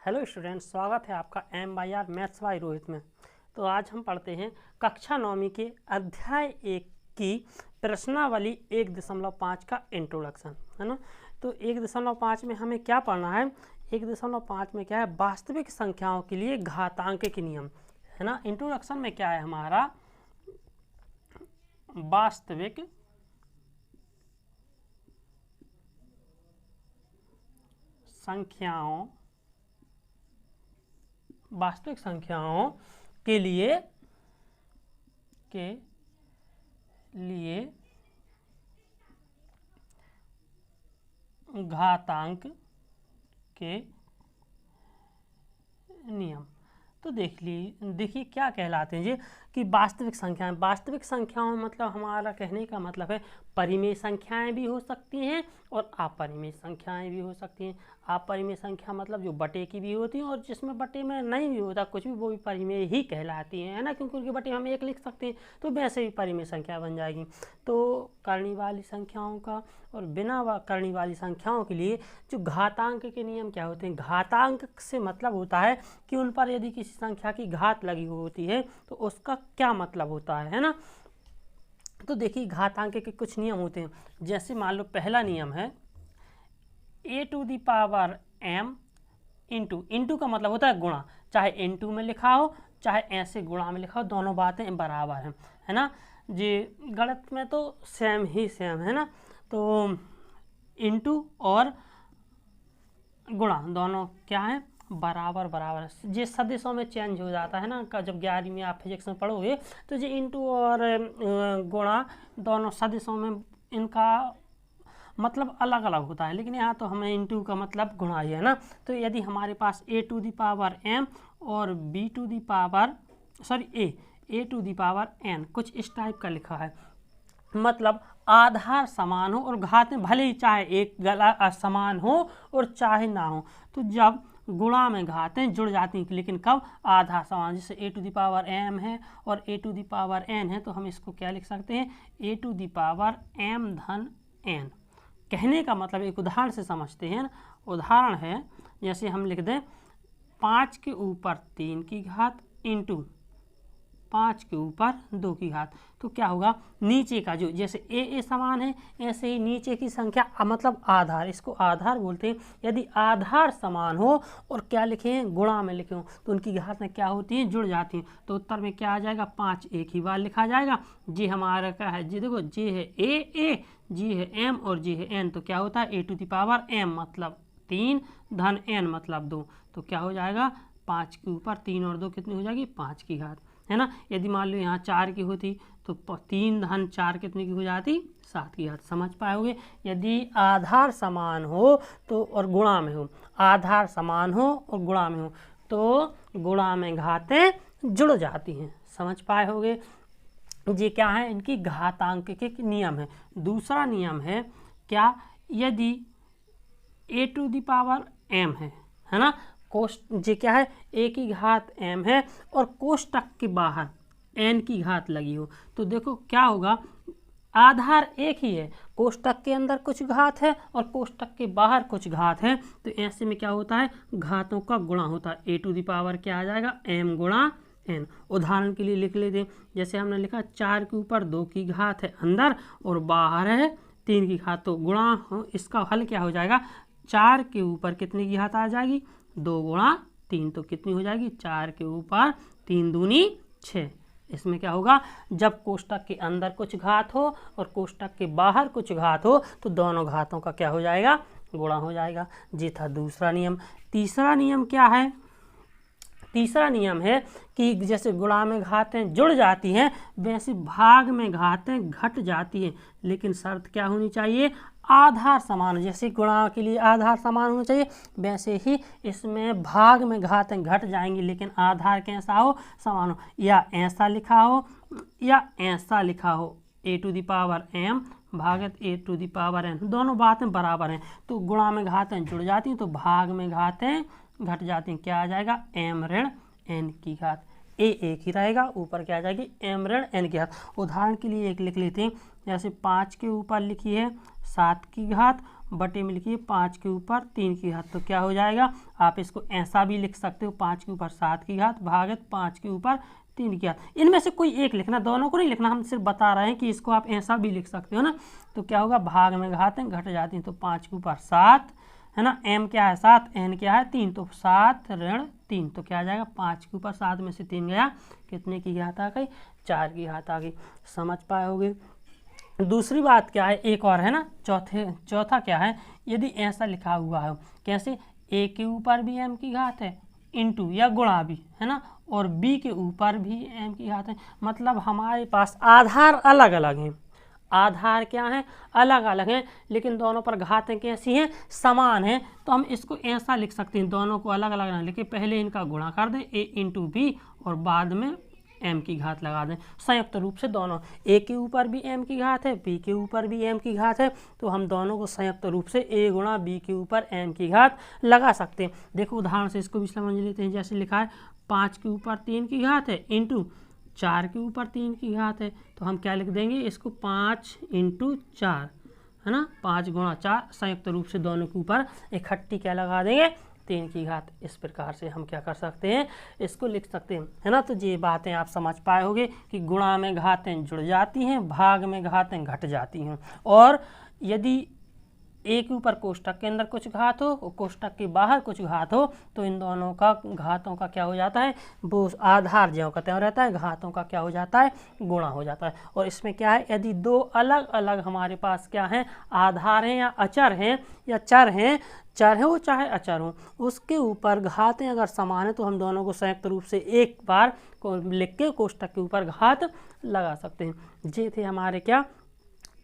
Hello students, स्वागत है आपका MYR मैथ्स बाय रोहित में। तो आज हम पढ़ते हैं कक्षा 9वीं के अध्याय 1 की प्रश्नावली 1.5 का इंट्रोडक्शन, है ना। तो 1.5 में हमें क्या पढ़ना है? 1.5 में क्या है? वास्तविक संख्याओं के लिए घातांक के नियम, है ना। इंट्रोडक्शन में क्या है हमारा? वास्तविक संख्याओं के लिए घातांक के नियम। तो देखिए क्या कहलाते हैं जी कि वास्तविक संख्याओं मतलब हमारा कहने का मतलब है परिमेय संख्याएं भी हो सकती हैं और अपरिमेय संख्याएं भी हो सकती हैं। अपरिमेय संख्या मतलब जो बटे की भी होती हैं और जिसमें बटे में नहीं भी होता कुछ भी, वो भी परिमेय ही कहलाती हैं, है ना, क्योंकि उनके बटे हम 1 लिख सकते हैं, तो वैसे भी परिमेय संख्या बन जाएगी। तो करने वाली संख्याओं का और बिना करने वाली संख्याओं के लिए जो घातांक के नियम क्या होते हैं? घातांक से मतलब होता है कि उन पर यदि किसी संख्या की घात लगी होती है तो उसका क्या मतलब होता है ना। तो देखिए घातांक के कुछ नियम होते हैं। जैसे मान लो पहला नियम है a⁴m इंटू का मतलब होता है गुणा, चाहे इंटू में लिखा हो चाहे ऐसे गुणा में लिखा हो, दोनों बातें बराबर हैं, है ना। जी गणित में तो सेम है ना। तो इंटू और गुणा दोनों क्या है? बराबर। ये सदिशों में चेंज हो जाता है ना। जब 11वीं में आप फिजिक्स में पढ़ोगे तो ये इंटू और गुणा दोनों सदिशों में इनका मतलब अलग अलग होता है, लेकिन यहाँ तो हमें इंटू का मतलब गुणा ही है ना। तो यदि हमारे पास a⁴m और a⁴n कुछ इस टाइप का लिखा है, मतलब आधार समान हो और घातें भले ही चाहे एक गला समान हो और चाहे ना हो, तो जब गुणा में घातें जुड़ जाती हैं, लेकिन कब? आधार समान। जैसे a⁴m है और a⁴n है, तो हम इसको क्या लिख सकते हैं? a⁴m धन n। कहने का मतलब एक उदाहरण से समझते हैं। उदाहरण है जैसे हम लिख दें 5 के ऊपर 3 की घात इंटू 5 के ऊपर 2 की घात। तो क्या होगा? नीचे का जो जैसे a समान है, ऐसे ही नीचे की संख्या मतलब आधार, इसको आधार बोलते हैं। यदि आधार समान हो और क्या लिखें? गुणा में लिखे हो, तो उनकी घात में क्या होती हैं? जुड़ जाती हैं। तो उत्तर में क्या आ जाएगा? 5 एक ही बार लिखा जाएगा। जी हमारा क्या है? जी देखो, जी है a, जी है m और जी है n। तो क्या होता है? a⁴m मतलब 3 धन n मतलब 2। तो क्या हो जाएगा? 5 के ऊपर 3 और 2 कितनी हो जाएगी? 5 की घात, है ना। यदि मान लो यहाँ 4 की होती तो 3 धन 4 कितने की हो जाती? 7 की घात। समझ पाओगे? यदि आधार समान हो तो और गुणा में हो, आधार समान हो और गुणा में हो, तो गुणा में घातें जुड़ जाती हैं। समझ पाए होगे? ये क्या है? इनकी घातांक के नियम है। दूसरा नियम है क्या? यदि a⁴m है ना, ये क्या है? a की घात m है और कोष्टक के बाहर n की घात लगी हो, तो देखो क्या होगा? आधार एक ही है, कोष्टक के अंदर कुछ घात है और कोष्टक के बाहर कुछ घात है, तो ऐसे में क्या होता है? घातों का गुणा होता है। a⁴ क्या आ जाएगा? m गुणा n। उदाहरण के लिए लिख लेते हैं, जैसे हमने लिखा 4 के ऊपर 2 की घात है अंदर और बाहर है 3 की घात, तो गुणा इसका हल क्या हो जाएगा? 4 के ऊपर कितनी की घात आ जाएगी? 2 गुणा 3, तो कितनी हो जाएगी? 4 के ऊपर 3 दूनी 6। इसमें क्या होगा? जब कोष्टक के अंदर कुछ घात हो और कोष्टक के बाहर कुछ घात हो, तो दोनों घातों का क्या हो जाएगा? गुणा हो जाएगा। ये था दूसरा नियम। तीसरा नियम क्या है? तीसरा नियम है कि जैसे गुणा में घातें जुड़ जाती हैं वैसे भाग में घातें घट जाती हैं, लेकिन शर्त क्या होनी चाहिए? आधार समान। जैसे गुणा के लिए आधार समान होना चाहिए, वैसे ही इसमें भाग में घातें घट जाएंगी, लेकिन आधार कैसा हो? समान हो। या ऐसा लिखा हो या ऐसा लिखा हो, a⁴m भागत a⁴n, दोनों बातें बराबर हैं। तो गुणा में घातें जुड़ जाती हैं तो भाग में घातें घट जाती हैं। क्या आ जाएगा? m ऋण n की घात। a एक ही रहेगा, ऊपर क्या आ जाएगी? m ऋण n की घात। उदाहरण के लिए एक लिख लेते हैं, जैसे 5 के ऊपर लिखी है 7 की घात बटे में लिखिए 5 के ऊपर 3 की घात, तो क्या हो जाएगा, आप इसको ऐसा भी लिख सकते हो 5 के ऊपर 7 की घात भागित 5 के ऊपर 3 की घात। इनमें से कोई एक लिखना, दोनों को नहीं लिखना, हम सिर्फ बता रहे हैं कि इसको आप ऐसा भी लिख सकते हो ना। तो क्या होगा, भाग में घातें घट जाती हैं, तो 5 के ऊपर 7 है ना, m क्या है 7, n क्या है 3, तो 7 ऋण 3, तो क्या आ जाएगा 5 के ऊपर 7 में से 3 गया, कितने की घात आ गई, 4 की घात आ गई। समझ पाए होगे। दूसरी बात क्या है, एक और है ना, चौथा क्या है, यदि ऐसा लिखा हुआ है, कैसे, a के ऊपर भी m की घात है इंटू या गुणा भी है ना, और b के ऊपर भी m की घात है, मतलब हमारे पास आधार अलग अलग हैं, आधार क्या है, अलग अलग हैं, लेकिन दोनों पर घातें कैसी हैं, समान हैं। तो हम इसको ऐसा लिख सकते हैं, दोनों को अलग अलग ना लिखे, पहले इनका गुणा कर दें a इंटू बी और बाद में m की घात लगा दें, संयुक्त रूप से दोनों, a के ऊपर भी m की घात है, b के ऊपर भी m की घात है, तो हम दोनों को संयुक्त रूप से a गुणा b के ऊपर m की घात लगा सकते हैं। देखो उदाहरण से इसको भी समझ लेते हैं, जैसे लिखा है 5 के ऊपर 3 की घात है इंटू 4 के ऊपर 3 की घात है, तो हम क्या लिख देंगे इसको 5 इंटू 4 है ना, 5 गुणा 4, संयुक्त रूप से दोनों के ऊपर इकट्ठी क्या लगा देंगे, 3 की घात। इस प्रकार से हम क्या कर सकते हैं, इसको लिख सकते हैं, है ना। तो ये बातें आप समझ पाए होंगे कि गुणा में घातें जुड़ जाती हैं, भाग में घातें घट जाती हैं, और यदि a के ऊपर कोष्टक के अंदर कुछ घात हो और कोष्टक के बाहर कुछ घात हो, तो इन दोनों का घातों का क्या हो जाता है, वो आधार ज्यों का त्यों रहता है, घातों का क्या हो जाता है, गुणा हो जाता है। और इसमें क्या है, यदि दो अलग अलग हमारे पास क्या है, आधार हैं या अचर हैं या चर हैं, चर हो चाहे अचर हो, उसके ऊपर घातें अगर समान है तो हम दोनों को संयुक्त रूप से एक बार को लिख के कोष्टक के ऊपर घात लगा सकते हैं। ये थे हमारे क्या,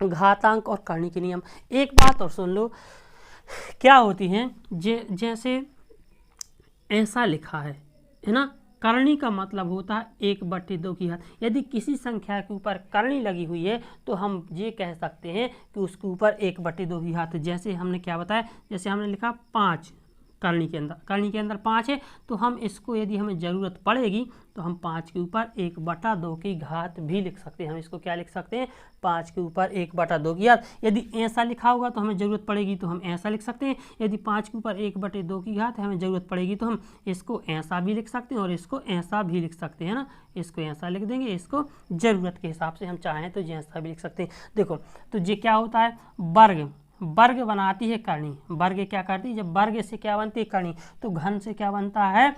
घातांक और करणी के नियम। एक बात और सुन लो, क्या होती हैं, जैसे ऐसा लिखा है ना, करणी का मतलब होता है 1/2 की घात। यदि किसी संख्या के ऊपर करणी लगी हुई है तो हम ये कह सकते हैं कि उसके ऊपर 1/2 की घात। जैसे हमने क्या बताया, जैसे हमने लिखा 5 करणी के अंदर 5 है, तो हम इसको यदि हमें ज़रूरत पड़ेगी तो हम 5 के ऊपर 1/2 की घात भी लिख सकते हैं। हम इसको क्या लिख सकते हैं, 5 के ऊपर 1/2 की घात। यदि ऐसा लिखा होगा तो हमें ज़रूरत पड़ेगी तो हम ऐसा लिख सकते हैं, यदि 5 के ऊपर 1/2 की घात है हमें ज़रूरत पड़ेगी तो हम इसको ऐसा भी लिख सकते हैं और इसको ऐसा भी लिख सकते हैं ना, इसको ऐसा लिख देंगे, इसको ज़रूरत के हिसाब से हम चाहें तो ऐसा भी लिख सकते हैं। देखो तो ये क्या होता है, वर्ग बनाती है करणी, वर्ग क्या करती है, जब वर्ग से क्या बनती है करणी, तो घन से क्या बनता है,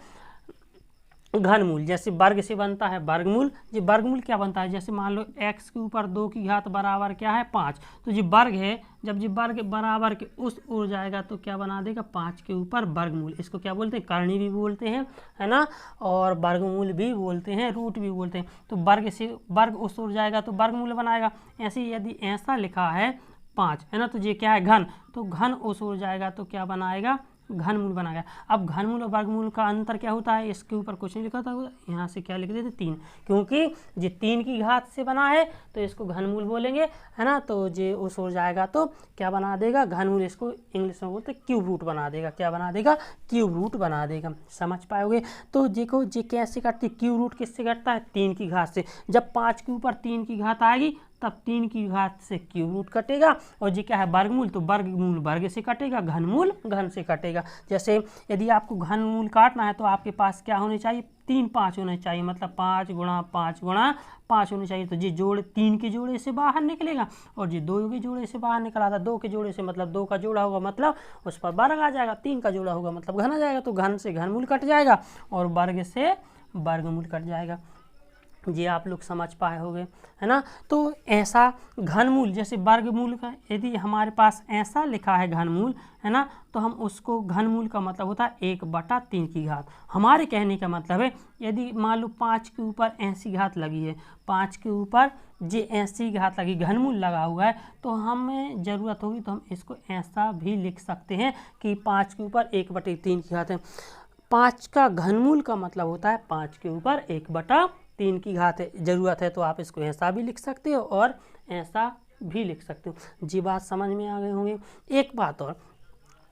घनमूल। जैसे वर्ग से बनता है वर्गमूल, जी वर्गमूल क्या बनता है, जैसे मान लो x के ऊपर 2 की घात बराबर क्या है 5, तो जी वर्ग है, जब जी वर्ग बराबर के उस ओर जाएगा तो क्या बना देगा 5 के ऊपर वर्गमूल। इसको क्या बोलते हैं, करणी भी बोलते हैं, है ना, और वर्गमूल भी बोलते हैं, रूट भी बोलते हैं। तो वर्ग से वर्ग उस ओर जाएगा तो वर्गमूल बनाएगा। ऐसे यदि ऐसा लिखा है 5 है ना, तो ये क्या है घन, तो घन उस ओर जाएगा तो क्या बनाएगा, घनमूल बनाएगा। अब घनमूल और वर्गमूल का अंतर क्या होता है, इसके ऊपर कुछ नहीं लिखा था, यहाँ से क्या लिख देते 3, क्योंकि ये 3 की घात से बना है तो इसको घनमूल बोलेंगे, है ना। तो ये उस ओर जाएगा तो क्या बना देगा, घनमूल। इसको इंग्लिश में बोलते क्यूब रूट बना देगा, क्या बना देगा, क्यूब रूट बना देगा। समझ पाओगे। तो देखो ये कैसे कटती, क्यूब रूट किससे कटता है, 3 की घात से। जब 5 के ऊपर 3 की घात आएगी तब 3 की घात से क्यूब रूट कटेगा, और ये क्या है वर्गमूल, तो वर्गमूल वर्ग से कटेगा, घनमूल घन से कटेगा। जैसे यदि आपको घनमूल काटना है तो आपके पास क्या होने चाहिए, 3 5 होने चाहिए, मतलब 5 गुणा 5 गुणा 5 होने चाहिए। तो ये जोड़ 3 के जोड़े से बाहर निकलेगा और ये 2 के जोड़े से बाहर निकला था, 2 के जोड़े से मतलब 2 का जोड़ा होगा, मतलब उस पर वर्ग आ जाएगा, 3 का जोड़ा होगा मतलब घन आ जाएगा, तो घन से घनमूल कट जाएगा और वर्ग से वर्गमूल कट जाएगा। ये आप लोग समझ पाए होंगे, है ना। तो ऐसा घनमूल, जैसे वर्गमूल का यदि हमारे पास ऐसा लिखा है घनमूल, है ना, तो हम उसको, घनमूल का मतलब होता है 1/3 की घात। हमारे कहने का मतलब है यदि मान लो 5 के ऊपर ऐसी घात लगी है, 5 के ऊपर जे ऐसी घात लगी, घनमूल लगा हुआ है, तो हमें ज़रूरत होगी तो हम इसको ऐसा भी लिख सकते हैं कि 5 के ऊपर 1/3 की घात है। 5 का घनमूल का मतलब होता है 5 के ऊपर 1/3 की घात है। ज़रूरत है तो आप इसको ऐसा भी लिख सकते हो और ऐसा भी लिख सकते हो। जी बात समझ में आ गए होंगे। एक बात और,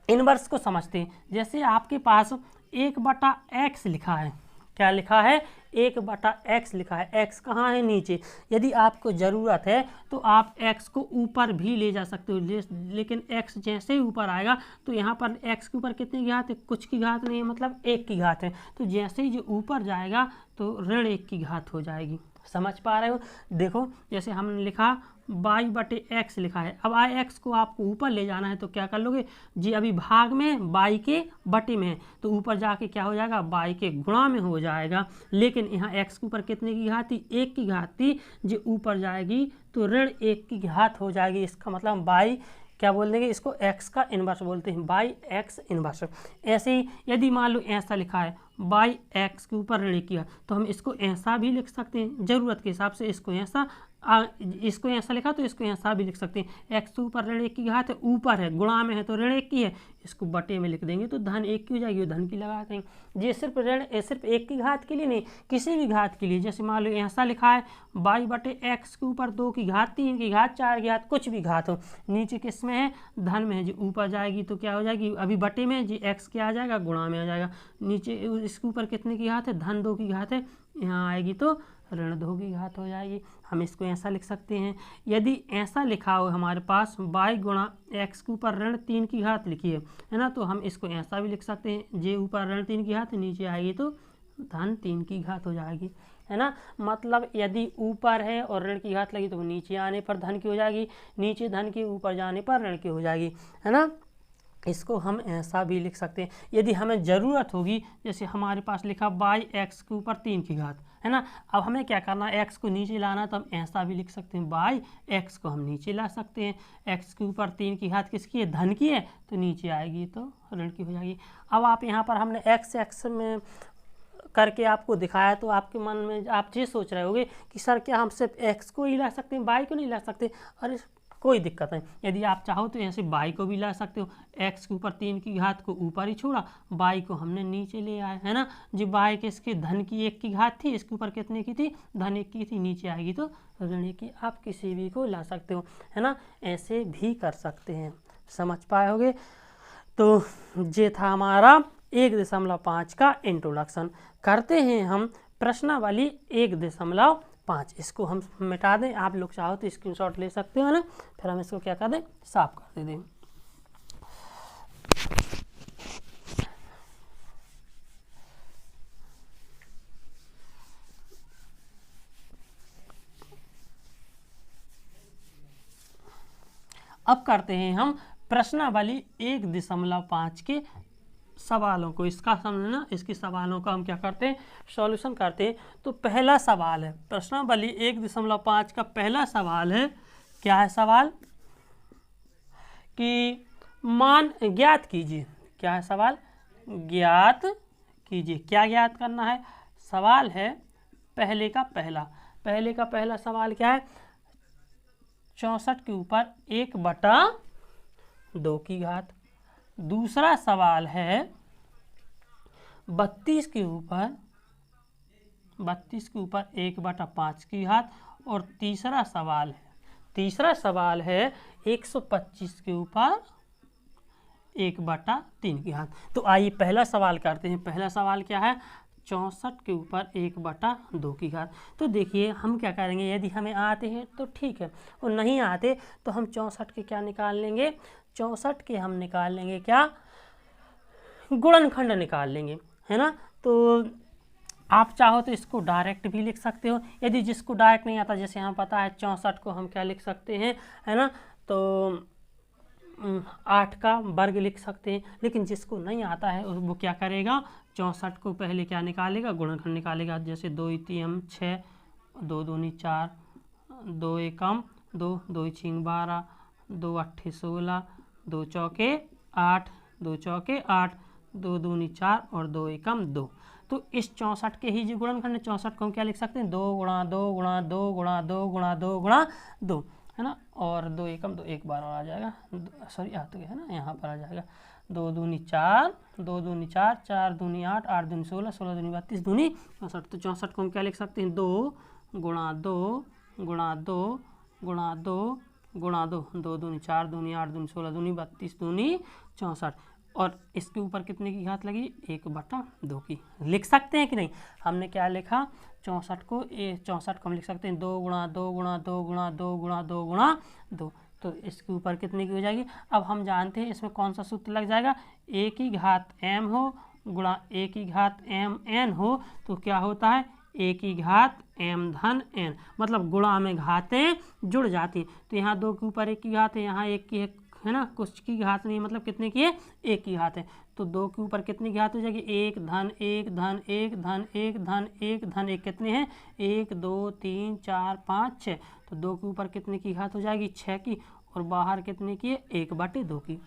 इनवर्स को समझते हैं। जैसे आपके पास 1/x लिखा है, क्या लिखा है, 1/x लिखा है, x कहाँ है, नीचे। यदि आपको ज़रूरत है तो आप x को ऊपर भी ले जा सकते हो, लेकिन x जैसे ही ऊपर आएगा तो यहाँ पर x के ऊपर कितनी घात है, कुछ की घात नहीं है, मतलब 1 की घात है। तो जैसे ही जो ऊपर जाएगा तो ऋण 1 की घात हो जाएगी। समझ पा रहे हो? देखो जैसे हमने लिखा y/x लिखा है, अब x को आपको ऊपर ले जाना है तो क्या कर लोगे जी, अभी भाग में y के बटे में है तो ऊपर जाके क्या हो जाएगा, y के गुणा में हो जाएगा। लेकिन यहाँ x के ऊपर कितने की घात थी, 1 की घात थी, जो ऊपर जाएगी तो ऋण 1 की घात हो जाएगी। इसका मतलब y क्या बोल देंगे, इसको x का इन्वर्स बोलते हैं, बाई x इन्वर्स। ऐसे ही यदि मान लो ऐसा लिखा है बाई x के ऊपर ऋण की, तो हम इसको ऐसा भी लिख सकते हैं, ज़रूरत के हिसाब से इसको ऐसा लिखा तो इसको ऐसा भी लिख सकते हैं। x के ऊपर ऋण 1 की घात है, ऊपर है, गुणा में है तो ऋण 1 की है, इसको बटे में लिख देंगे तो धन 1 की हो जाएगी, धन की लगा देंगे। ये सिर्फ 1 की घात के लिए नहीं, किसी भी घात के लिए। जैसे मान लो ऐसा लिखा है y/x के ऊपर 2 की घात, 3 की घात, 4 की घात, कुछ भी घात हो, नीचे किस में है, धन में है, जो ऊपर जाएगी तो क्या हो जाएगी, अभी बटे में जी x क्या आ जाएगा, गुणा में आ जाएगा। नीचे इसके ऊपर कितने की घात है, धन 2 की घात है, यहाँ आएगी तो ऋण 2 की घात हो जाएगी। हम इसको ऐसा लिख सकते हैं। यदि ऐसा लिखा हो हमारे पास y/x के ऊपर ऋण 3 की घात लिखी है ना, तो हम इसको ऐसा भी लिख सकते हैं, जे ऊपर ऋण 3 की घात, नीचे आएगी तो धन 3 की घात हो जाएगी, है ना। मतलब यदि ऊपर है और ऋण की घात लगी तो नीचे आने पर धन की हो जाएगी, नीचे धन के ऊपर जाने पर ऋण की हो जाएगी, है ना। इसको हम ऐसा भी लिख सकते हैं। यदि हमें ज़रूरत होगी, जैसे हमारे पास लिखा y/x के ऊपर 3 की घात, है ना, अब हमें क्या करना है, x को नीचे लाना, तो हम ऐसा भी लिख सकते हैं, y/x को हम नीचे ला सकते हैं। x के ऊपर 3 की घात किसकी है, धन की है, तो नीचे आएगी तो ऋण की हो जाएगी। अब आप यहाँ पर हमने x में करके आपको दिखाया तो आपके मन में आप ये सोच रहे होगे कि सर क्या हम सिर्फ x को ही ला सकते हैं, y को नहीं ला सकते? अरे कोई दिक्कत नहीं, यदि आप चाहो तो ऐसे y को भी ला सकते हो। x के ऊपर 3 की घात को ऊपर ही छोड़ा, y को हमने नीचे ले आए, है ना। जो y के इसके धन की 1 की घात थी, इसके ऊपर कितने की थी, धन 1 की थी, नीचे आएगी तो ऋण 1 की। आप किसी भी को ला सकते हो, है ना, ऐसे भी कर सकते हैं। समझ पाए होगे? तो ये था हमारा 1.5 का इंट्रोडक्शन। करते हैं हम प्रश्नावली 1.5। इसको हम मिटा दें, आप लोग चाहो तो स्क्रीनशॉट ले सकते हो ना, फिर हम इसको क्या कर दें, साफ कर दें। अब करते हैं हम प्रश्नावली 1.5 के सवालों को, इसका समझना, इसके सवालों का हम क्या करते हैं, सॉल्यूशन करते हैं। तो पहला सवाल है प्रश्नावली 1.5 का पहला सवाल है, क्या है सवाल, कि मान ज्ञात कीजिए। क्या है सवाल, ज्ञात कीजिए। क्या ज्ञात करना है, सवाल है पहले का पहला सवाल क्या है, 64 के ऊपर 1/2 की घात। दूसरा सवाल है 32 के ऊपर 1/5 की घात। और तीसरा सवाल है 125 के ऊपर 1/3 की घात। तो आइए पहला सवाल करते हैं। पहला सवाल क्या है, 64 के ऊपर 1/2 की घात। तो देखिए हम क्या करेंगे, यदि हमें आते हैं तो ठीक है, और नहीं आते तो हम 64 के क्या निकाल लेंगे, 64 के हम निकाल लेंगे क्या, गुणनखंड निकाल लेंगे, है ना। तो आप चाहो तो इसको डायरेक्ट भी लिख सकते हो। यदि जिसको डायरेक्ट नहीं आता, जैसे हमें पता है 64 को हम क्या लिख सकते हैं, है ना, तो 8 का वर्ग लिख सकते हैं। लेकिन जिसको नहीं आता है वो क्या करेगा, 64 को पहले क्या निकालेगा, गुणनखंड निकालेगा। जैसे 2 3 6, 2 दूनी 4, 2 एकम 2, 2 6 12, 2 8 16, 2 चौके 8, 2 चौके 8, 2 दूनी 4 और 2 एकम 2। तो इस 64 के ही जो गुणनखंड है, 64 को हम क्या लिख सकते हैं, 2 गुणा 2 गुणा 2 गुणा 2 गुणा 2 गुणा 2, है ना। और 2 एकम 2, एक बार और आ जाएगा, सॉरी आ तो गया, है ना, यहाँ पर आ जाएगा 2 दूनी 4, 2 दूनी 4, 4 दूनी 8, 8 दूनी 16, 16 दूनी 32, दूनी 64। तो 64 को हम क्या लिख सकते हैं, 2 गुणा 2 गुणा 2 गुणा 2 गुणा 2, 2 दूनी 4 दूनी 8 दूनी 16 दूनी 32 दूनी 64। और इसके ऊपर कितने की घात लगी, 1/2 की। लिख सकते हैं कि नहीं, हमने क्या लिखा 64 को 64 को हम लिख सकते हैं 2 गुणा 2 गुणा 2 गुणा 2 गुणा 2 गुणा 2। तो इसके ऊपर कितने की हो जाएगी। अब हम जानते हैं इसमें कौन सा सूत्र लग जाएगा, a की घात m हो गुणा a की घात m n हो तो क्या होता है a की घात m धन n, मतलब गुणा में घातें जुड़ जाती। तो यहाँ 2 के ऊपर 1 की घात है, यहाँ 1 की है ना, कुछ की घात नहीं, मतलब कितने की है, 1 की घात है। तो 2 के ऊपर कितनी घात हो जाएगी, 1 धन 1 धन 1 धन 1 धन 1 धन 1 कितने हैं 1 2 3 4 5 6। तो 2 के ऊपर कितने की घात हो जाएगी 6 की, और बाहर कितने की है 1/2 की।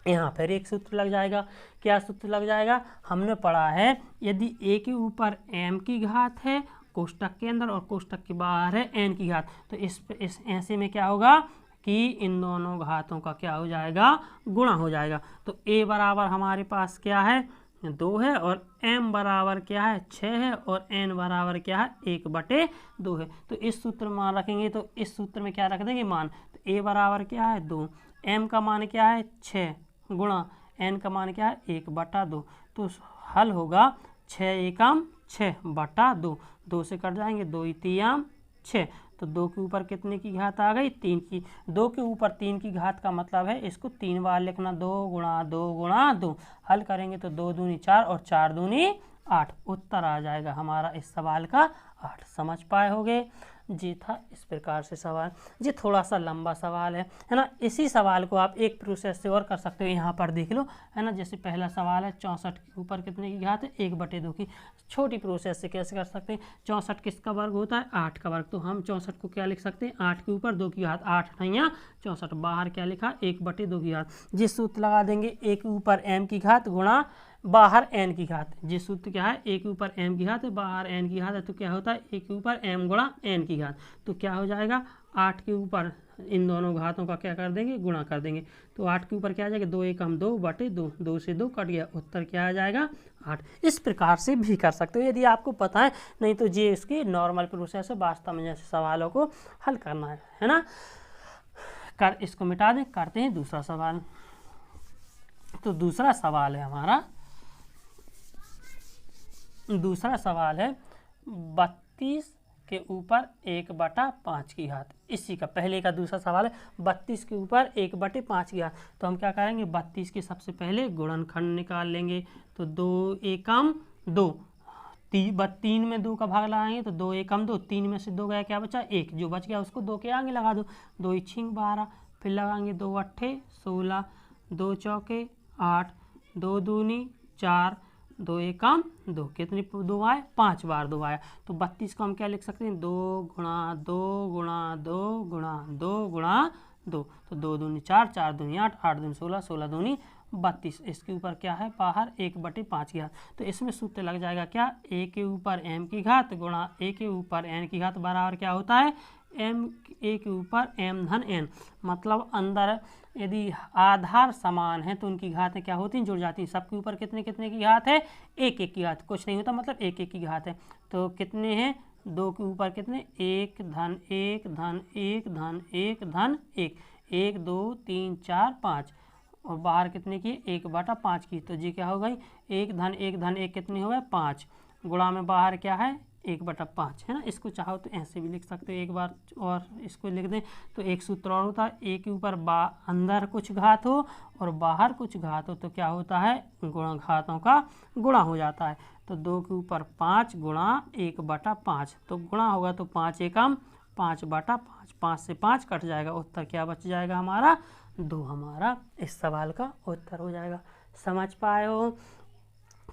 यहाँ फिर एक सूत्र लग जाएगा। क्या सूत्र लग जाएगा, हमने पढ़ा है यदि a के ऊपर m की घात है कोष्टक के अंदर और कोष्टक के बाहर है n की घात, तो इस ऐसे में क्या होगा कि इन दोनों घातों का क्या हो जाएगा, गुणा हो जाएगा। तो a बराबर हमारे पास क्या है 2 है, और m बराबर क्या है 6 है, और n बराबर क्या है 1/2 है। तो इस सूत्र में मान रखेंगे, तो इस सूत्र में क्या रख देंगे मान, तो a बराबर क्या है 2, m का मान क्या है 6 गुणा n का मान क्या है 1/2। तो हल होगा 6 एकम 6/2, 2 से कट जाएंगे 2 ही 3 6। तो 2 के ऊपर कितने की घात आ गई 3 की, 2 के ऊपर 3 की घात का मतलब है इसको 3 बार लिखना, 2 गुणा 2 गुणा 2। हल करेंगे तो 2 दूनी 4 और 4 दूनी 8, उत्तर आ जाएगा हमारा इस सवाल का 8। समझ पाए होगे। जी था इस प्रकार से सवाल, जी थोड़ा सा लंबा सवाल है ना। इसी सवाल को आप एक प्रोसेस से और कर सकते हो, यहाँ पर देख लो है ना। जैसे पहला सवाल है 64 के ऊपर कितने की घात है 1/2 की। छोटी प्रोसेस से कैसे कर सकते हैं, 64 किसका वर्ग होता है 8 का वर्ग, तो हम 64 को क्या लिख सकते हैं 8 के ऊपर 2 की घात, 8 नहीं 64, बाहर क्या लिखा 1/2 की घात। जिस सूत्र लगा देंगे a के ऊपर m की घात गुणा बाहर n की घात। जिस सूत्र क्या है a के ऊपर m की घात है बाहर n की घात है, तो क्या होता है a के ऊपर m गुणा n की घात। तो क्या हो जाएगा 8 के ऊपर इन दोनों घातों का क्या कर देंगे गुणा कर देंगे। तो 8 के ऊपर क्या आ जाएगा 2 एकम 2/2, 2 से 2 कट गया, उत्तर क्या आ जाएगा 8। इस प्रकार से भी कर सकते हो यदि आपको पता है, नहीं तो ये इसकी नॉर्मल प्रोसेस है, वास्तव में जैसे सवालों को हल करना है ना। कर इसको मिटा दें, करते हैं दूसरा सवाल। तो दूसरा सवाल है हमारा, दूसरा सवाल है 32 के ऊपर 1/5 की घात। इसी का पहले का दूसरा सवाल है 32 के ऊपर 1/5 की घात। तो हम क्या करेंगे 32 के सबसे पहले गुणनखंड निकाल लेंगे। तो 2 एकम 2, 3 में 2 का भाग लगाएंगे तो 2 एकम 2, 3 में से 2 गया क्या बचा 1, जो बच गया उसको 2 के आगे लगा दो, 2 × 6 12, फिर लगाएंगे 2 8 16, 2 चौके 8, 2 दूनी 4, 2 एकम 2, कितनी 2 आए 5 बार 2 आया। तो 32 को हम क्या लिख सकते हैं 2 गुणा 2 गुणा 2 गुणा 2 गुणा 2। तो 2 दूनी 4, 4 दूनी 8, 8 दूनी 16, 16 दूनी 32। इसके ऊपर क्या है बाहर 1/5 की घात। तो इसमें सूत्र लग जाएगा क्या a के ऊपर m की घात गुणा a के ऊपर n की घात बराबर क्या होता है a के ऊपर m धन n। मतलब अंदर यदि आधार समान है तो उनकी घातें क्या होती हैं जुड़ जाती हैं। सबके ऊपर कितने कितने की घात है 1 1 की घात, कुछ नहीं होता मतलब 1 1 की घात है। तो कितने हैं 2 के ऊपर कितने 1 धन 1 धन 1 धन 1 धन 1, 1 2 3 4 5, और बाहर कितने की 1/5 की। तो जी क्या हो गई 1 धन 1 धन 1 कितने हो गए 5, गुणा में बाहर क्या है 1/5 है ना। इसको चाहो तो ऐसे भी लिख सकते हो, एक बार और इसको लिख दें तो एक सूत्र और होता है a के ऊपर अंदर कुछ घात हो और बाहर कुछ घात हो तो क्या होता है गुणा घातों का गुणा हो जाता है। तो 2 के ऊपर 5 गुणा 1/5, तो गुणा होगा तो 5 एकम 5/5, 5 से 5 कट जाएगा, उत्तर क्या बच जाएगा हमारा 2, हमारा इस सवाल का उत्तर हो जाएगा। समझ पाए हो।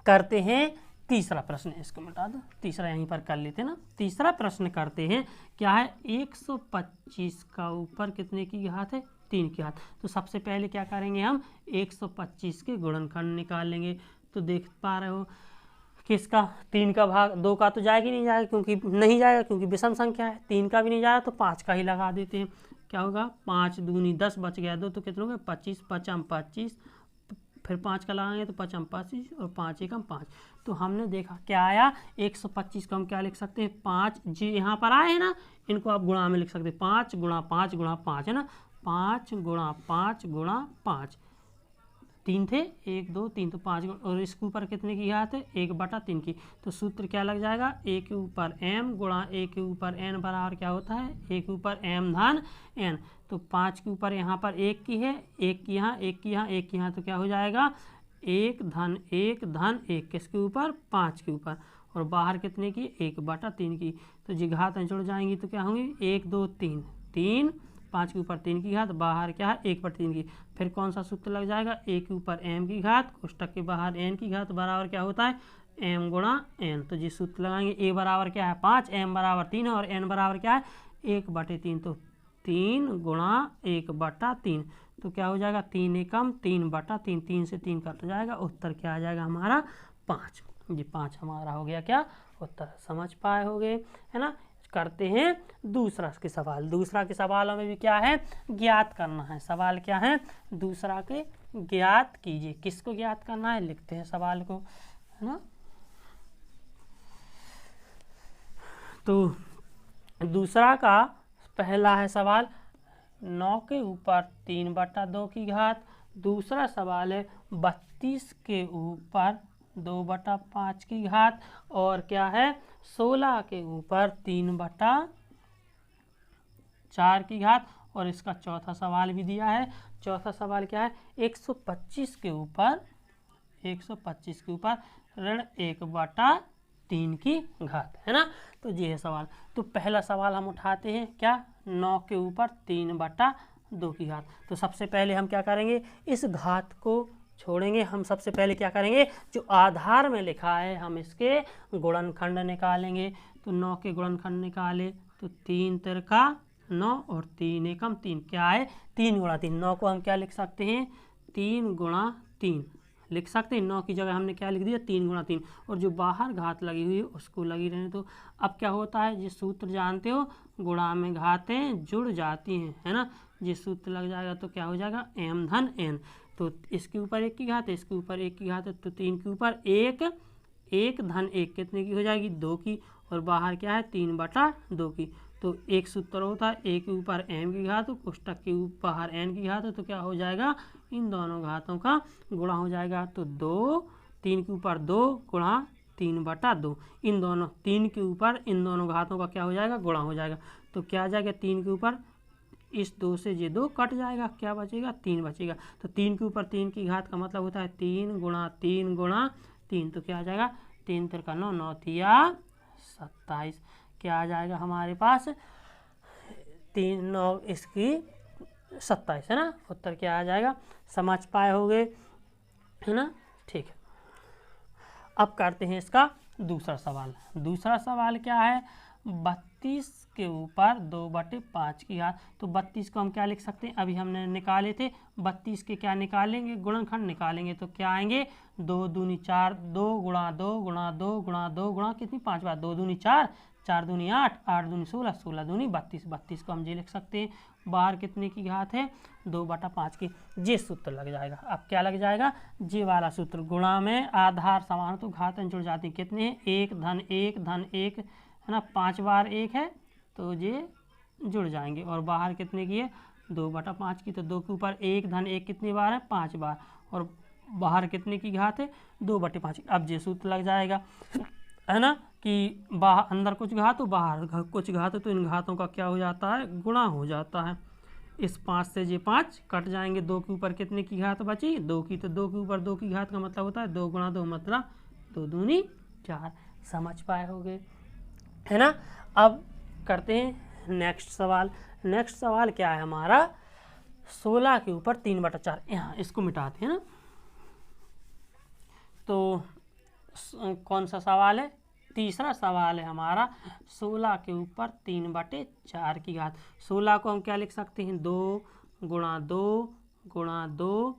करते हैं तीसरा प्रश्न, इसको मिटा दो, तीसरा यहीं पर कर लेते ना। तीसरा प्रश्न करते हैं क्या है 125 का ऊपर कितने की घात है 3 की घात। तो सबसे पहले क्या करेंगे हम 125 के गुणनखंड निकाल लेंगे। तो देख पा रहे हो किसका 3 का भाग 2 का तो जाएगा ही नहीं जाएगा, क्योंकि नहीं जाएगा क्योंकि विषम संख्या है। 3 का भी नहीं जाएगा तो 5 का ही लगा देते हैं। क्या होगा 5 दूनी 10 बच गया 2, तो कितने हो गए 25, 5 25, फिर 5 का लगाएंगे तो 5 25 और 5 एकम 5। तो हमने देखा क्या आया 125 को हम क्या लिख सकते हैं 5, जी यहाँ पर आए हैं ना, इनको आप गुणा में लिख सकते हैं 5 गुणा 5 गुणा 5 है ना, 5 गुणा 5 गुणा 5, तीन थे, 1 2 3 तो 5 और इसके ऊपर कितने की घात है 1/3 की। तो सूत्र क्या लग जाएगा a के ऊपर m गुणा a के ऊपर n बराबर क्या होता है a के ऊपर m धन n। तो 5 के ऊपर यहाँ पर 1 की है, 1 की यहाँ, 1 की यहाँ, 1 की यहाँ, तो क्या हो जाएगा 1 धन 1 धन 1 किसके ऊपर 5 के ऊपर और बाहर कितने की 1/3 की। तो जी घातें जुड़ जाएंगी तो क्या होंगी 1 2 3 3 5 के ऊपर 3 की घात बाहर क्या है 1/3 की। फिर कौन सा सूत्र लग जाएगा a के ऊपर m की घात कोष्टक के बाहर n की घात बराबर क्या होता है m गुणा n। तो जिस सूत्र लगाएंगे a बराबर क्या है 5, m बराबर 3 और n बराबर क्या है 1/3। तो 3 गुणा 1/3 तो क्या हो जाएगा 3 एकम 3/3, 3 से 3 कट जाएगा, उत्तर क्या आ जाएगा हमारा 5। जी 5 हमारा हो गया क्या उत्तर। समझ पाए होगे है ना। करते हैं दूसरा के सवाल। दूसरा के सवालों में भी क्या है ज्ञात करना है। सवाल क्या है दूसरा के ज्ञात कीजिए। किसको ज्ञात करना है लिखते हैं सवाल को है ना। तो दूसरा का पहला है सवाल 9 के ऊपर 3/2 की घात। दूसरा सवाल है 32 के ऊपर 2/5 की घात और क्या है 16 के ऊपर 3/4 की घात। और इसका चौथा सवाल भी दिया है। चौथा सवाल क्या है 125 के ऊपर ऋण 1/3 की घात है ना। तो ये है सवाल। तो पहला सवाल हम उठाते हैं क्या 9 के ऊपर 3/2 की घात। तो सबसे पहले हम क्या करेंगे इस घात को छोड़ेंगे। हम सबसे पहले क्या करेंगे जो आधार में लिखा है हम इसके गुणनखंड निकालेंगे। तो 9 के गुणनखंड निकाले तो 3 तिरका 9 और 3 एकम 3 क्या है 3 गुणा 3। 9 को हम क्या लिख सकते हैं 3 गुणा 3 लिख सकते हैं। 9 की जगह हमने क्या लिख दिया 3 गुणा 3 और जो बाहर घात लगी हुई है उसको लगी रहने। तो अब क्या होता है जिस सूत्र जानते हो गुणा में घातें जुड़ जाती हैं है ना। जिस सूत्र लग जाएगा तो क्या हो जाएगा m धन n। तो इसके ऊपर 1 की घात है, इसके ऊपर 1 की घात है, तो 3 के ऊपर 1 धन 1 कितने की हो जाएगी 2 की और बाहर क्या है 3/2 की। तो एक सूत्र होता है a के ऊपर m की घात कोष्टक के ऊपर बाहर n की घात है। तो क्या हो जाएगा इन दोनों घातों का गुणा हो जाएगा। तो 3 के ऊपर 2 गुणा 3/2 इन दोनों 3 के ऊपर इन दोनों घातों का क्या हो जाएगा गुणा हो जाएगा। तो क्या आ जाएगा 3 के ऊपर इस 2 से ये 2 कट जाएगा क्या बचेगा 3 बचेगा। तो 3 के ऊपर 3 की घात का मतलब होता है 3 गुणा 3 गुणा 3। तो क्या आ जाएगा 3 तिरका 9 9 तिया 27 क्या आ जाएगा हमारे पास 3 9 इसकी 27 है ना। उत्तर क्या आ जाएगा समझ पाए होगे है ना। ठीक है अब करते हैं इसका दूसरा सवाल। दूसरा सवाल क्या है 32 के ऊपर 2/5 की घात। तो 32 को हम क्या लिख सकते हैं अभी हमने निकाले थे 32 के क्या निकालेंगे गुणनखंड निकालेंगे। तो क्या आएंगे 2 दूनी 4 2 गुणा 2 गुणा 2 गुणा 2 गुणा कितनी 5 बार 2 दूनी 4 4 दूनी 8 8 दूनी 16 16 दूनी 32 32 को हम ये लिख सकते हैं। बाहर कितने की घात है 2/5 की। ये सूत्र लग जाएगा। अब क्या लग जाएगा ये वाला सूत्र गुणा में आधार समान तो घातें जुड़ जाती कितने हैं 1 धन 1 धन 1 है ना 5 बार 1 है तो ये जुड़ जाएंगे। और बाहर कितने की है 2/5 की। तो 2 के ऊपर 1 धन 1 कितनी बार है 5 बार और बाहर कितने की घात है 2/5 की। अब ये सूत्र लग जाएगा है ना कि बाहर अंदर कुछ घात हो बाहर कुछ घात हो तो इन घातों का क्या हो जाता है गुणा हो जाता है। इस 5 से ये 5 कट जाएंगे। 2 के ऊपर कितने की घात बची 2 की। तो 2 के ऊपर 2 की घात का मतलब होता है 2 गुणा 2 मतलब 2 दूनी 4। समझ पाए होगे है ना। अब करते हैं नेक्स्ट सवाल। नेक्स्ट सवाल क्या है हमारा 16 के ऊपर 3/4। यहाँ इसको मिटाते हैं ना। तो कौन सा सवाल है तीसरा सवाल है हमारा 16 के ऊपर 3/4 की घात। 16 को हम क्या लिख सकते हैं 2 गुणा 2 गुणा 2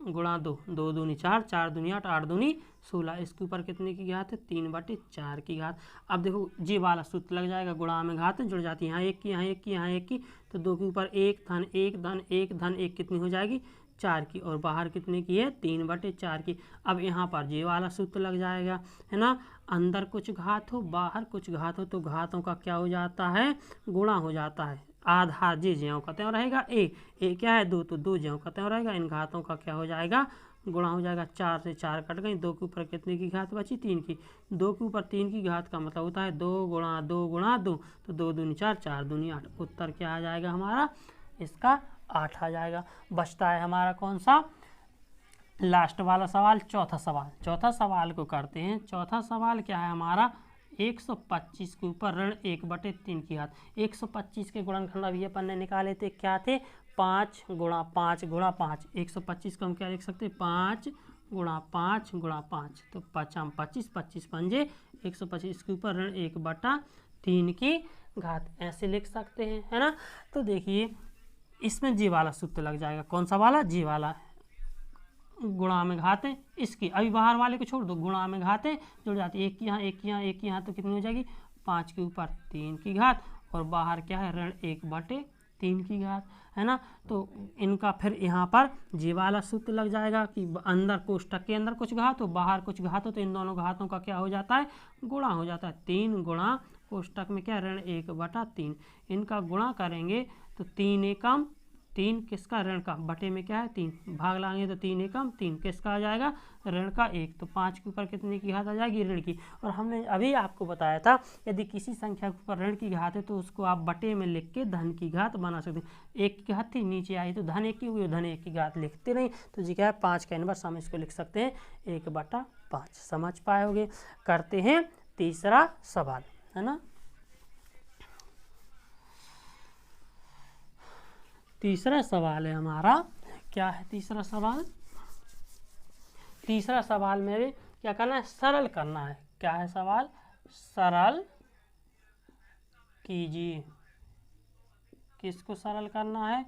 गुणा 2 2 दूनी 4 4 दूनी 8 8 दूनी 16। इसके ऊपर कितने की घात है 3/4 की घात। अब देखो ये वाला सूत्र लग जाएगा गुणा में घात जुड़ जाती है यहाँ 1 की यहाँ 1 की यहाँ 1 की। तो 2 के ऊपर 1 धन 1 धन 1 धन 1 कितनी हो जाएगी 4 की और बाहर कितने की है 3/4 की। अब यहाँ पर ये वाला सूत्र लग जाएगा, है ना, अंदर कुछ घात हो बाहर कुछ घात हो तो घातों का क्या हो जाता है, गुणा हो जाता है। आधार जी ज्यों का त्यों रहेगा, ए क्या है 2 तो 2 ज्यों का त्यों रहेगा, इन घातों का क्या हो जाएगा, गुणा हो जाएगा। 4 से 4 कट गई, 2 के ऊपर कितने की घात बची 3 की, 2 के ऊपर 3 की घात का मतलब होता है 2 गुणा 2 गुणा 2, तो 2 दूनी 4 4 दूनी 8। उत्तर क्या आ जाएगा हमारा, इसका 8 आ जाएगा। बचता है हमारा कौन सा, लास्ट वाला सवाल, चौथा सवाल। चौथा सवाल को करते हैं। चौथा सवाल क्या है हमारा, 125 के ऊपर ऋण 1/3 की घात। 125 के गुणनखंड अभी अपन ने निकाले थे, क्या थे, 5 गुणा 5 गुणा 5। 125 को हम क्या लिख सकते हैं, 5 गुणा 5 गुणा 5, तो 5 25 25 पंजे 125 के ऊपर ऋण 1/3 की घात, ऐसे लिख सकते हैं, है ना। तो देखिए इसमें जी वाला सूत्र लग जाएगा, कौन सा वाला, जी वाला, गुणा में घातें इसकी, अभी बाहर वाले को छोड़ दो, गुणा में घातें जुड़ जाती है, एक की यहाँ एक की यहाँ एक की यहाँ, तो कितनी हो जाएगी 5 के ऊपर 3 की घात और बाहर क्या है ऋण 1/3 की घात, है ना। तो इनका फिर यहाँ पर जी वाला सूत्र लग जाएगा कि अंदर कोष्टक के अंदर कुछ घात हो बाहर कुछ घात हो तो इन दोनों घातों का क्या हो जाता है, गुणा हो जाता है। 3 गुणा कोष्टक में क्या ऋण 1/3, इनका गुणा करेंगे तो 3 एकम 3 किसका, ऋण का, बटे में क्या है 3, भाग लाएंगे तो 3 एकम 3 किसका आ जाएगा, ऋण का 1, तो 5 के ऊपर कितने की घात आ जाएगी, ऋण की। और हमने अभी आपको बताया था यदि किसी संख्या के ऊपर ऋण की घात है तो उसको आप बटे में लिख के धन की घात बना सकते हैं। 1 की घात थी नीचे आई तो धन 1 की हुई, धन 1 की घात लिखते नहीं, तो जी क्या है 5 का इनवर्स हम इसको लिख सकते हैं 1/5। समझ पाए होगे। करते हैं तीसरा सवाल, है ना। तीसरा सवाल है हमारा, क्या है तीसरा सवाल, तीसरा सवाल में क्या करना है, सरल करना है। क्या है सवाल, सरल कीजिए। किसको सरल करना है,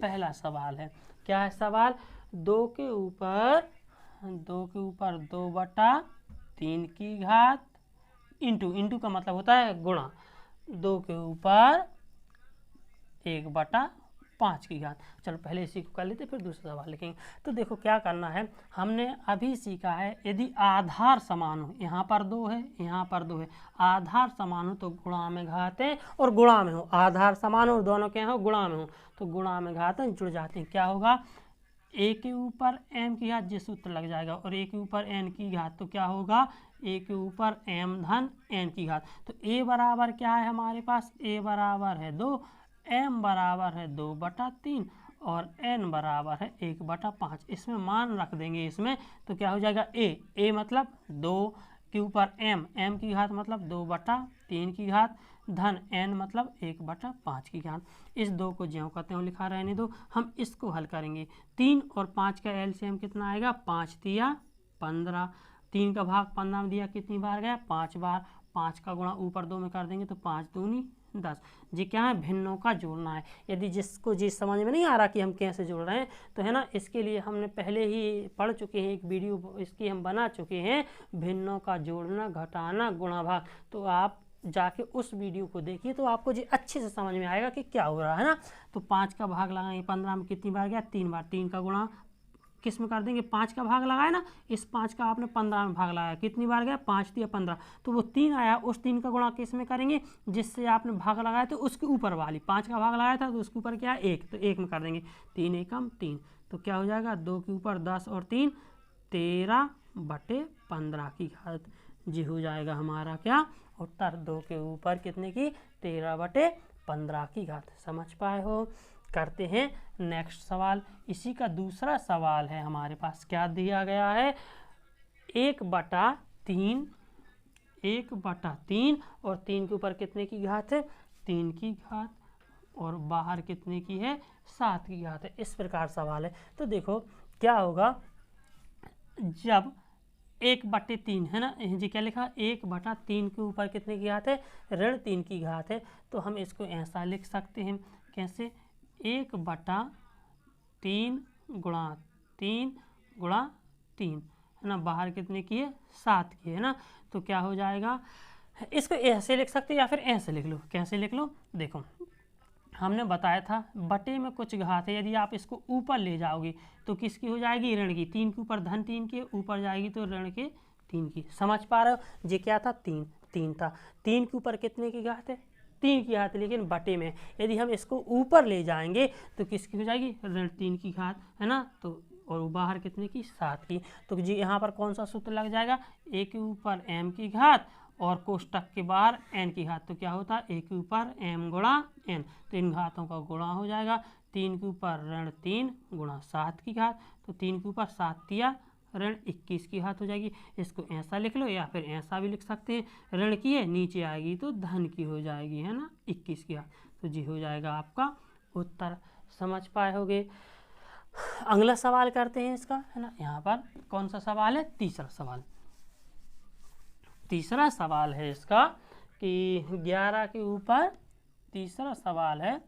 पहला सवाल है, क्या है सवाल, 2 के ऊपर 2/3 की घात इंटू का मतलब होता है गुणा, 2 के ऊपर 1/5 की घात। चलो पहले इसी को कर लेते फिर दूसरा सवाल लिखेंगे। तो देखो क्या करना है, हमने अभी सीखा है यदि आधार समान हो, यहाँ पर 2 है यहाँ पर 2 है, आधार समान हो तो गुणा में घातें और गुणा में हो, आधार समान हो दोनों के हो गुणा में हो तो गुणा में घातें जुड़ जाते हैं। क्या होगा, a के ऊपर m की घात ये सूत्र लग जाएगा और a के ऊपर n की घात, तो क्या होगा a के ऊपर m धन n की घात। तो a बराबर क्या है हमारे पास, a बराबर है 2, m बराबर है 2/3 और n बराबर है 1/5। इसमें मान रख देंगे इसमें, तो क्या हो जाएगा a मतलब 2 के ऊपर m की घात मतलब 2/3 की घात धन n मतलब 1/5 की घात। इस 2 को ज्यों का त्यों लिखा रहने दो। हम इसको हल करेंगे, 3 और 5 का एलसीएम कितना आएगा, 5 दिया 15, 3 का भाग 15 में दिया कितनी बार गया, 5 बार, 5 का गुणा ऊपर 2 में कर देंगे तो 5 दूनी 10। जी क्या है, भिन्नों का जोड़ना है। यदि जिसको जी समझ में नहीं आ रहा कि हम कैसे जोड़ रहे हैं तो है ना, इसके लिए हमने पहले ही पढ़ चुके हैं, एक वीडियो इसकी हम बना चुके हैं, भिन्नों का जोड़ना घटाना गुणा भाग। तो आप जाके उस वीडियो को देखिए तो आपको जी अच्छे से समझ में आएगा कि क्या हो रहा है ना। तो 5 का भाग लगाएंगे 15 में कितनी बार गया, 3 बार, 3 का गुणा किस में कर देंगे, 5 का भाग लगाया ना, इस 5 का आपने 15 में भाग लगाया कितनी बार गया, 5 दिया 15, तो वो 3 आया, उस 3 का गुणा किस में करेंगे, जिससे आपने भाग लगाया तो उसके ऊपर वाली 5 का भाग लगाया था तो उसके ऊपर क्या है 1, तो 1 में कर देंगे, 3 एकम 3, तो क्या हो जाएगा 2 के ऊपर 10 और 3 13/15 की घात। जी हो जाएगा हमारा क्या उत्तर, 2 के ऊपर कितने की 13/15 की घात। समझ पाए हो। करते हैं नेक्स्ट सवाल। इसी का दूसरा सवाल है हमारे पास, क्या दिया गया है, 1/3 और 3 के ऊपर कितने की घात है, 3 की घात और बाहर कितने की है, 7 की घात है। इस प्रकार सवाल है। तो देखो क्या होगा, जब 1/3 है ना, जी क्या लिखा, 1/3 के ऊपर कितने की घात है, ऋण 3 की घात है, तो हम इसको ऐसा लिख सकते हैं, कैसे, 1/3 गुणा 3 गुणा 3 है ना, बाहर कितने की है, 7 की है ना। तो क्या हो जाएगा, इसको ऐसे लिख सकते हैं या फिर ऐसे लिख लो, कैसे लिख लो, देखो हमने बताया था बटे में कुछ घात है, यदि आप इसको ऊपर ले जाओगे तो किसकी हो जाएगी, ऋण की। 3 के ऊपर धन 3 के ऊपर जाएगी तो ऋण के 3 की। समझ पा रहे हो, ये क्या था, 3 था। 3 के ऊपर कितने की घात है, 3 की घात, लेकिन बटे में यदि हम इसको ऊपर ले जाएंगे तो किसकी हो जाएगी, ऋण 3 की घात, है ना। तो और बाहर कितने की, 7 की। तो जी यहाँ पर कौन सा सूत्र लग जाएगा, a के ऊपर m की घात और कोष्टक के बाहर n की घात। तो क्या होता है, a के ऊपर m गुणा n, तो इन घातों का गुणा हो जाएगा। 3 के ऊपर ऋण 3 गुणा 7 की घात, तो 3 के ऊपर 7 तिया ऋण 21 की घात हो जाएगी। इसको ऐसा लिख लो या फिर ऐसा भी लिख सकते हैं, ऋण की है नीचे आएगी तो धन की हो जाएगी, है ना, 21 की घात। तो जी हो जाएगा आपका उत्तर। समझ पाए होगे। अगला सवाल करते हैं इसका, है ना। यहाँ पर कौन सा सवाल है, तीसरा सवाल। तीसरा सवाल है इसका कि 11 के ऊपर, तीसरा सवाल है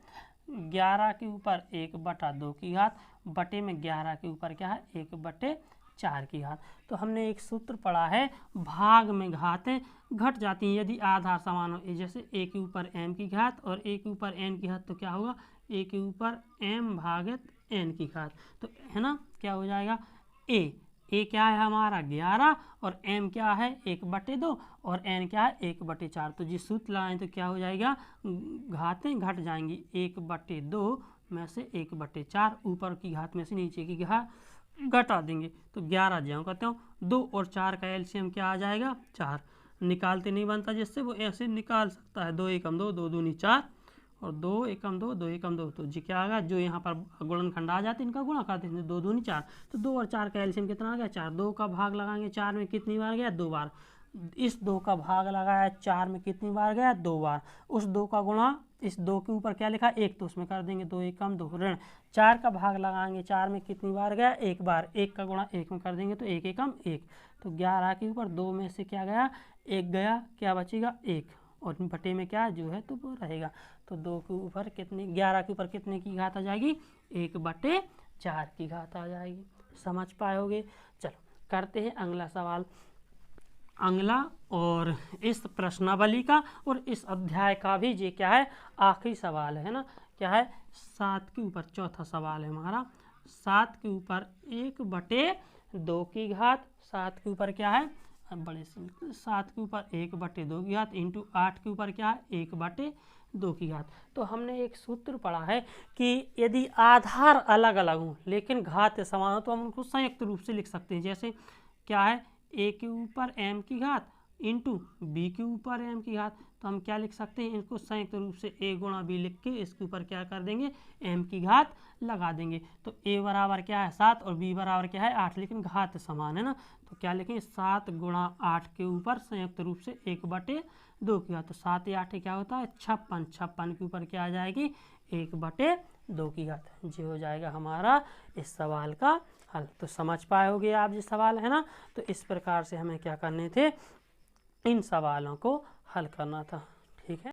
11 के ऊपर 1/2 की घात बटे में 11 के ऊपर क्या है, 1/4 की घात। तो हमने एक सूत्र पढ़ा है, भाग में घातें घट जाती हैं यदि आधार समान हो। जैसे a के ऊपर m की घात और a के ऊपर n की घात, तो क्या होगा, a के ऊपर m भागित n की घात। तो है ना, क्या हो जाएगा, a क्या है हमारा 11 और m क्या है 1/2 और n क्या है 1/4। तो जिस सूत्र लगाएं तो क्या हो जाएगा, घातें घट जाएंगी, 1/2 में से 1/4, ऊपर की घात में से नीचे की घात घटा देंगे। तो 11 ज्यों कहते हो, 2 और 4 का एलसीएम क्या आ जाएगा, 4। निकालते नहीं बनता, जिससे वो ऐसे निकाल सकता है, 2 एकम 2, 2 दूनी 4 और 2 एकम 2, 2 एकम 2। तो जी क्या आ गया, जो यहाँ पर गुणनखंड आ जाते हैं इनका गुणा करते हैं, 2 दूनी 4। तो 2 और 4 का एलसीएम कितना आ गया, 4। 2 का भाग लगाएंगे 4 में कितनी बार गया, 2 बार। इस 2 का भाग लगाया 4 में कितनी बार गया, 2 बार। उस 2 का गुणा इस 2 के ऊपर क्या लिखा, 1, तो उसमें कर देंगे 2 एकम 2 ऋण। 4 का भाग लगाएंगे 4 में कितनी बार गया, 1 बार। 1 का गुणा 1 में कर देंगे तो 1 एकम 1। तो 11 के ऊपर 2 में से क्या गया, 1 गया, क्या बचेगा 1, और बटे में क्या जो है तो वो रहेगा। तो 2 के ऊपर कितनी, 11 के ऊपर कितने की घात आ जाएगी, 1/4 की घात आ जाएगी। समझ पाए होगे। चलो करते हैं अगला सवाल। अगला और इस प्रश्नावली का और इस अध्याय का भी ये क्या है, आखिरी सवाल है ना। क्या है, 7 के ऊपर चौथा सवाल है हमारा। 7 के ऊपर 1/2 की घात, 7 के ऊपर क्या है, बड़े से 7 के ऊपर 1/2 की घात इंटू 8 के ऊपर क्या है, 1/2 की घात। तो हमने एक सूत्र पढ़ा है कि यदि आधार अलग अलग हों लेकिन घात समान हो तो हम उनको संयुक्त रूप से लिख सकते हैं। जैसे क्या है, a के ऊपर m की घात इंटू b के ऊपर m की घात। तो हम क्या लिख सकते हैं, इनको संयुक्त रूप से a गुणा b लिख के इसके ऊपर क्या कर देंगे, m की घात लगा देंगे। तो a बराबर क्या है 7 और b बराबर क्या है 8, लेकिन घात समान है ना। तो क्या लिखेंगे, 7 गुणा 8 के ऊपर संयुक्त रूप से 1/2 की घात। तो 7 या 8 क्या होता है 56, 56 के ऊपर क्या आ जाएगी 1/2 की घात। ये हो जाएगा हमारा इस सवाल का हल। तो समझ पाए होगे आप ये सवाल, है ना। तो इस प्रकार से हमें क्या करने थे, इन सवालों को हल करना था। ठीक है।